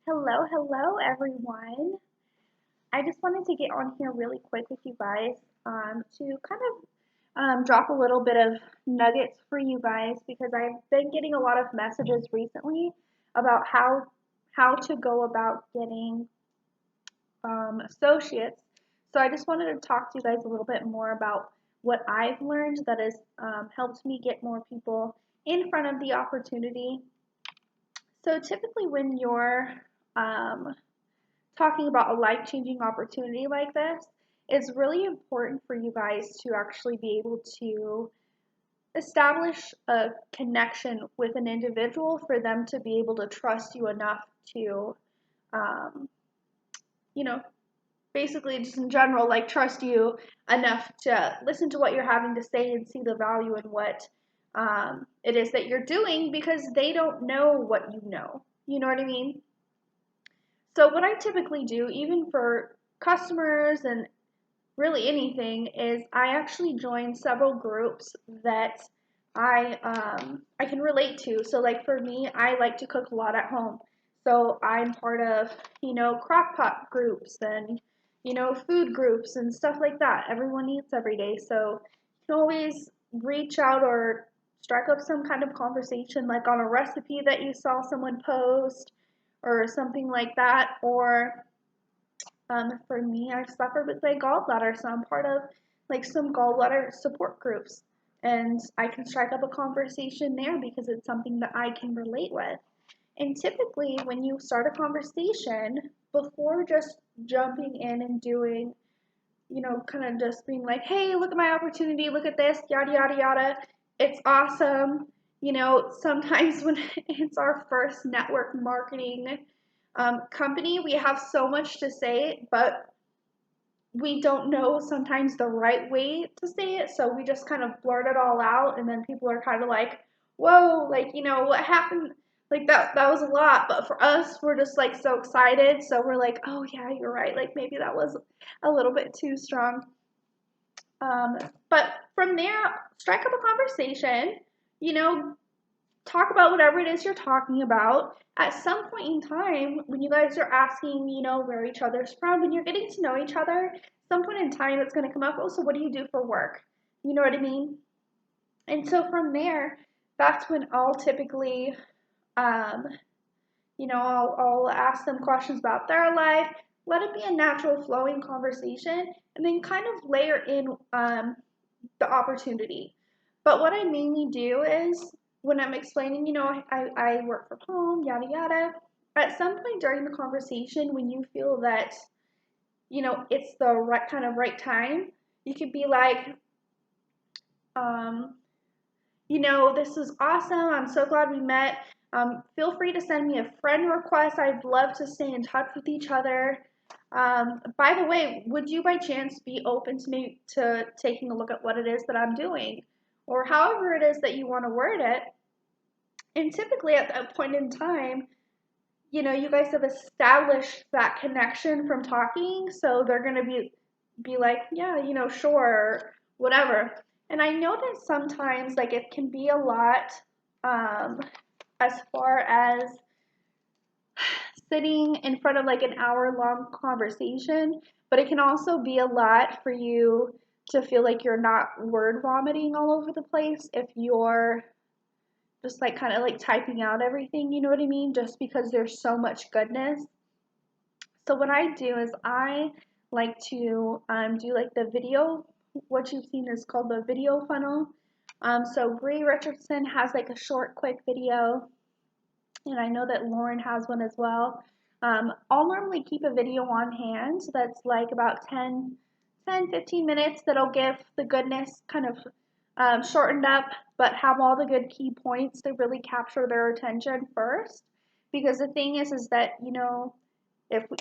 Hello, everyone. I just wanted to get on here really quick with you guys to kind of drop a little bit of nuggets for you guys because I've been getting a lot of messages recently about how to go about getting associates. So I just wanted to talk to you guys a little bit more about what I've learned that has helped me get more people in front of the opportunity. So typically, when you're um, talking about a life changing opportunity like this, it's really important for you guys to actually be able to establish a connection with an individual for them to be able to trust you enough to, um, you know, basically just in general, like trust you enough to listen to what you're having to say and see the value in what it is that you're doing because they don't know what you know. You know what I mean? So what I typically do, even for customers and really anything, is I actually join several groups that I can relate to. So like for me, I like to cook a lot at home. So I'm part of, crock pot groups and, food groups and stuff like that. Everyone eats every day. So you can always reach out or strike up some kind of conversation like on a recipe that you saw someone post or something like that. Or for me, I suffer with my gallbladder, so I'm part of like some gallbladder support groups, and I can strike up a conversation there because it's something that I can relate with. And typically, when you start a conversation, before just jumping in and doing, kind of just being like, hey, look at my opportunity, look at this, yada, yada, yada, it's awesome. Sometimes when it's our first network marketing company, we have so much to say, but we don't know sometimes the right way to say it, so we just kind of blurt it all out, and then people are kind of like, "Whoa, like what happened?" Like that was a lot, but for us, we're just like so excited, so we're like, "Oh yeah, you're right. Like maybe that was a little bit too strong." Um, but from there, strike up a conversation. You know, talk about whatever it is you're talking about. At some point in time, when you guys are asking, where each other's from, when you're getting to know each other, some point in time it's going to come up, oh, so what do you do for work? You know what I mean? And so from there, that's when I'll typically, um, I'll ask them questions about their life, let it be a natural flowing conversation, and then kind of layer in the opportunity. But what I mainly do is when I'm explaining, I work from home, yada yada. At some point during the conversation, when you feel that, it's the right kind of right time, you could be like, um, this is awesome. I'm so glad we met. Feel free to send me a friend request. I'd love to stay in touch with each other. By the way, would you by chance be open to me to taking a look at what it is that I'm doing? Or however it is that you want to word it. And typically at that point in time, you guys have established that connection from talking, so they're gonna be like, yeah, sure, whatever. And I know that sometimes like it can be a lot um, as far as sitting in front of like an hour long conversation, but it can also be a lot for you to feel like you're not word vomiting all over the place if you're just like kind of like typing out everything, you know what I mean? Just because there's so much goodness. So what I do is I like to do like the video. What you've seen is called the video funnel. So Bree Richardson has like a short, quick video, and I know that Lauren has one as well. I'll normally keep a video on hand that's like about 15 minutes that'll give the goodness kind of shortened up, but have all the good key points to really capture their attention first. Because the thing is that, if we,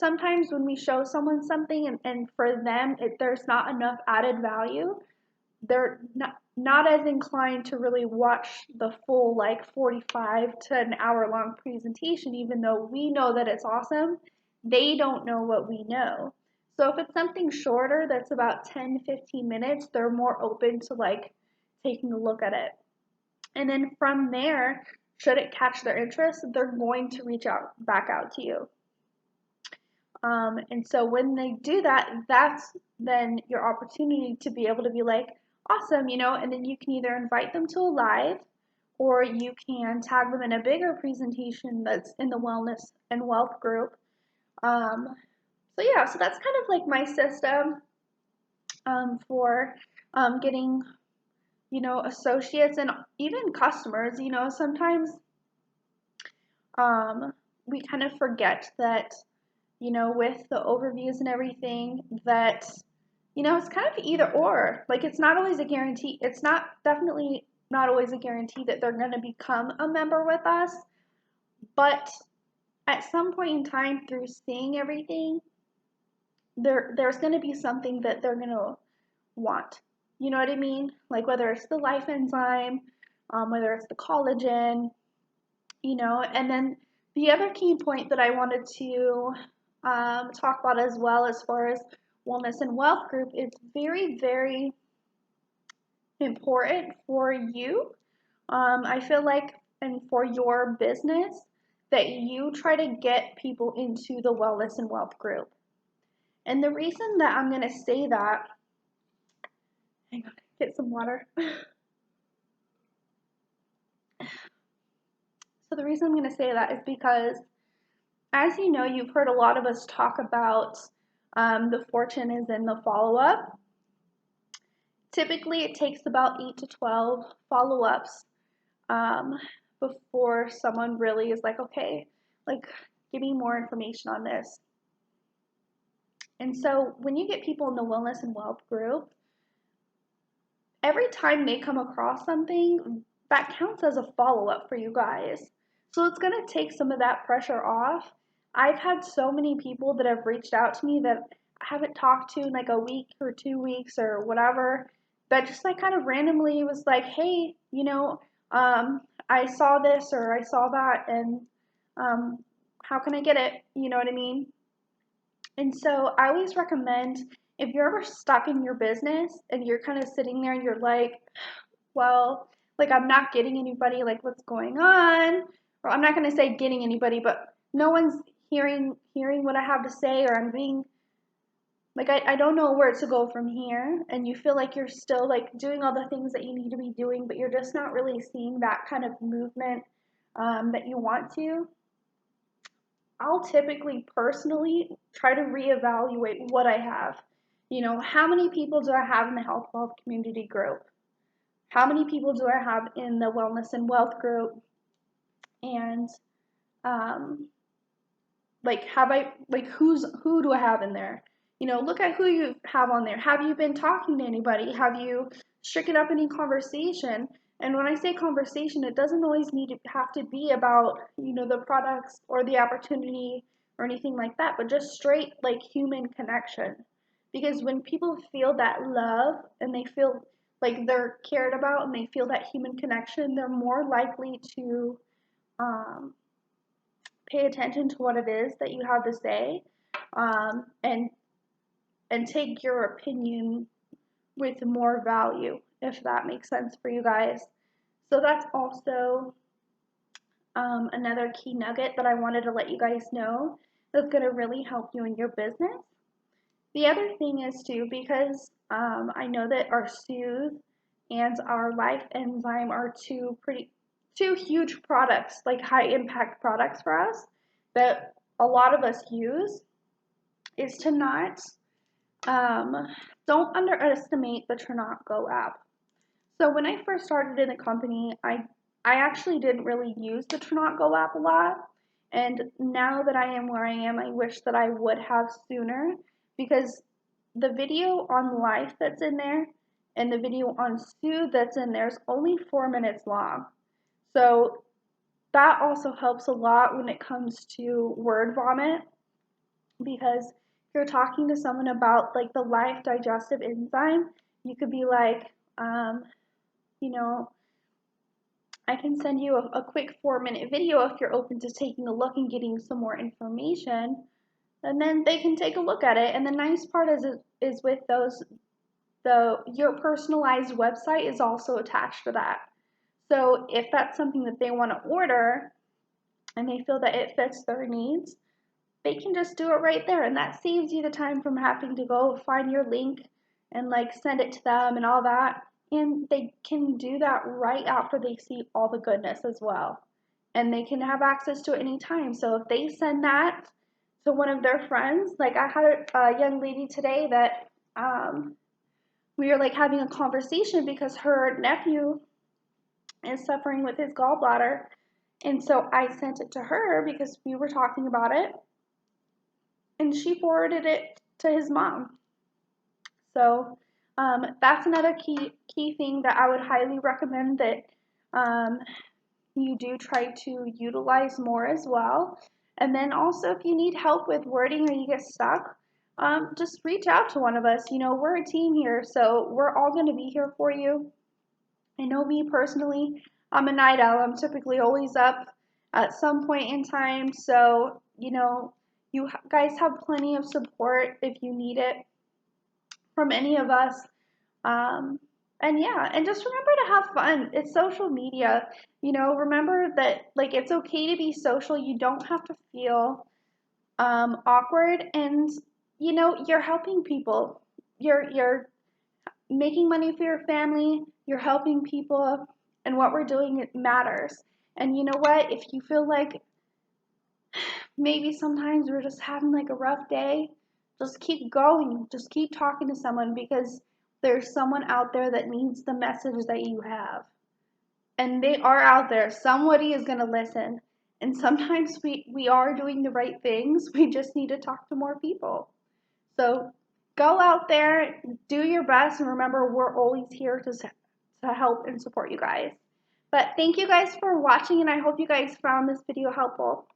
sometimes when we show someone something and for them, there's not enough added value, they're not as inclined to really watch the full like 45 to an hour long presentation, even though we know that it's awesome. They don't know what we know. So if it's something shorter that's about 10-15 minutes, they're more open to like taking a look at it. And then from there, should it catch their interest, they're going to reach out back out to you. And so when they do that, that's then your opportunity to be able to be like, awesome, and then you can either invite them to a live or you can tag them in a bigger presentation that's in the wellness and wealth group. So yeah, so that's kind of like my system for getting, associates and even customers. Sometimes we kind of forget that, with the overviews and everything, that, it's kind of either or. Like, it's not always a guarantee. It's definitely not always a guarantee that they're going to become a member with us. But at some point in time, through seeing everything, there's going to be something that they're going to want. You know what I mean? Like, whether it's the life enzyme, whether it's the collagen, and then the other key point that I wanted to talk about as well, as far as wellness and wealth group, is very, very important for you. I feel like, and for your business, that you try to get people into the wellness and wealth group. And the reason that I'm going to say that, hang on, get some water. So the reason I'm going to say that is because, as you know, you've heard a lot of us talk about the fortune is in the follow-up. Typically, it takes about 8 to 12 follow-ups before someone really is like, okay, like, give me more information on this. And so when you get people in the wellness and wealth group, every time they come across something, that counts as a follow-up for you guys. So it's going to take some of that pressure off. I've had so many people that have reached out to me that I haven't talked to in like a week or 2 weeks or whatever, that just like kind of randomly was like, hey, I saw this or I saw that, and how can I get it? You know what I mean? And so I always recommend, if you're ever stuck in your business and you're kind of sitting there and you're like, well, like, I'm not getting anybody, like, what's going on? Or I'm not going to say getting anybody, but no one's hearing what I have to say, or I'm being, like, I don't know where to go from here. And you feel like you're still, like, doing all the things that you need to be doing, but you're just not really seeing that kind of movement that you want to. I'll typically personally try to reevaluate what I have. How many people do I have in the health wealth community group? How many people do I have in the wellness and wealth group? And who do I have in there? Look at who you have on there. Have you been talking to anybody? Have you stricken up any conversation? And when I say conversation, it doesn't always have to be about, the products or the opportunity or anything like that, but just straight, like, human connection. Because when people feel that love and they feel like they're cared about and they feel that human connection, they're more likely to pay attention to what it is that you have to say, and take your opinion with more value, if that makes sense for you guys. So that's also another key nugget that I wanted to let you guys know that's going to really help you in your business. The other thing is too, because I know that our Soothe and our Life Enzyme are two huge products, like high impact products for us, that a lot of us use, is to not, don't underestimate the Trinot Go app. So when I first started in the company, I actually didn't really use the Trinot Go app a lot. And now that I am where I am, I wish that I would have sooner, because the video on Life that's in there and the video on Soothe that's in there is only 4 minutes long. So that also helps a lot when it comes to word vomit, because if you're talking to someone about like the Life digestive enzyme, you could be like, I can send you a quick 4-minute video if you're open to taking a look and getting some more information, and then they can take a look at it. And the nice part is with those, your personalized website is also attached to that. So if that's something that they want to order and they feel that it fits their needs, they can just do it right there. And that saves you the time from having to go find your link and like send it to them and all that. And they can do that right after they see all the goodness as well. And they can have access to it anytime. So if they send that to one of their friends, like I had a young lady today that we were like having a conversation because her nephew is suffering with his gallbladder. And so I sent it to her because we were talking about it, and she forwarded it to his mom. So that's another key thing that I would highly recommend that um, you do try to utilize more as well. And then also, if you need help with wording or you get stuck, just reach out to one of us. You know, we're a team here, so we're all going to be here for you. I know me personally, I'm a night owl. I'm typically always up at some point in time. So, you know, you guys have plenty of support if you need it from any of us. Um, and yeah, and just remember to have fun. It's social media. You know, remember that like it's okay to be social. You don't have to feel awkward, and you know, you're helping people. You're making money for your family, you're helping people, and what we're doing, it matters. And you know what? If you feel like maybe sometimes we're just having like a rough day, just keep going. Just keep talking to someone because there's someone out there that needs the message that you have. And they are out there. Somebody is going to listen. And sometimes we are doing the right things. We just need to talk to more people. So go out there, do your best, and remember we're always here to help and support you guys. But thank you guys for watching, and I hope you guys found this video helpful.